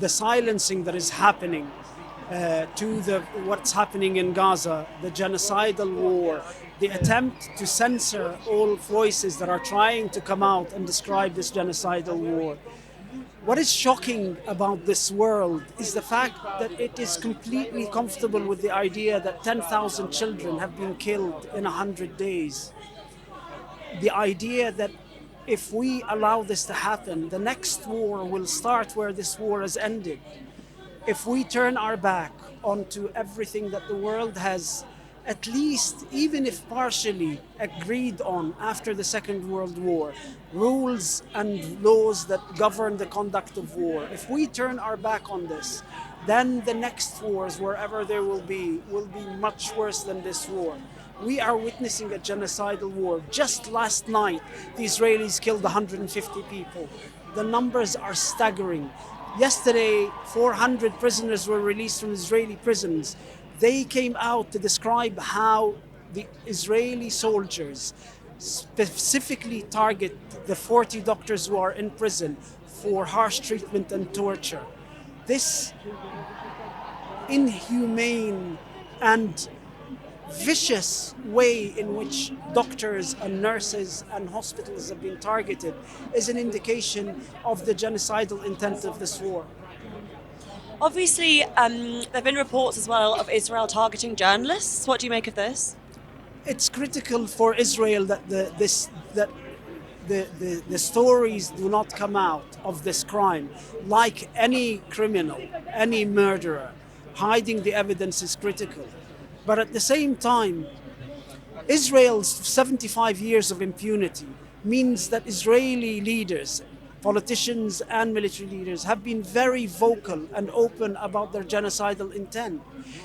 the silencing that is happening to what's happening in Gaza, the genocidal war, the attempt to censor all voices that are trying to come out and describe this genocidal war. What is shocking about this world is the fact that it is completely comfortable with the idea that 10,000 children have been killed in 100 days. The idea that if we allow this to happen, the next war will start where this war has ended. If we turn our back onto everything that the world has, at least, even if partially, agreed on after the Second World War, rules and laws that govern the conduct of war, if we turn our back on this, then the next wars, wherever there will be much worse than this war. We are witnessing a genocidal war. Just last night, the Israelis killed 150 people. The numbers are staggering. Yesterday, 400 prisoners were released from Israeli prisons. They came out to describe how the Israeli soldiers specifically target the 40 doctors who are in prison for harsh treatment and torture. This inhumane and vicious way in which doctors and nurses and hospitals have been targeted is an indication of the genocidal intent of this war. Obviously, there have been reports as well of Israel targeting journalists. What do you make of this? It's critical for Israel that the stories do not come out of this crime. Like any criminal, any murderer, hiding the evidence is critical. But at the same time, Israel's 75 years of impunity means that Israeli leaders, politicians and military leaders have been very vocal and open about their genocidal intent.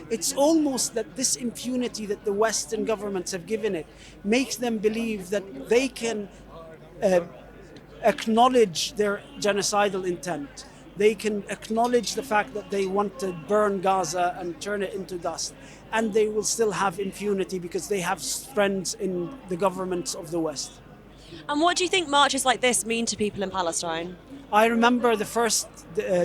It's almost that this impunity that the Western governments have given it makes them believe that they can acknowledge their genocidal intent. They can acknowledge the fact that they want to burn Gaza and turn it into dust. And they will still have impunity because they have friends in the governments of the West. And what do you think marches like this mean to people in Palestine? I remember the first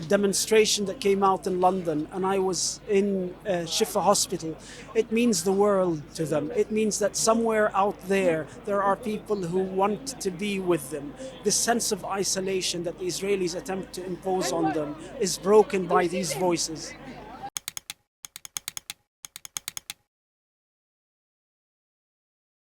demonstration that came out in London, and I was in Shifa Hospital. It means the world to them. It means that somewhere out there are people who want to be with them. This sense of isolation that the Israelis attempt to impose on them is broken by these voices.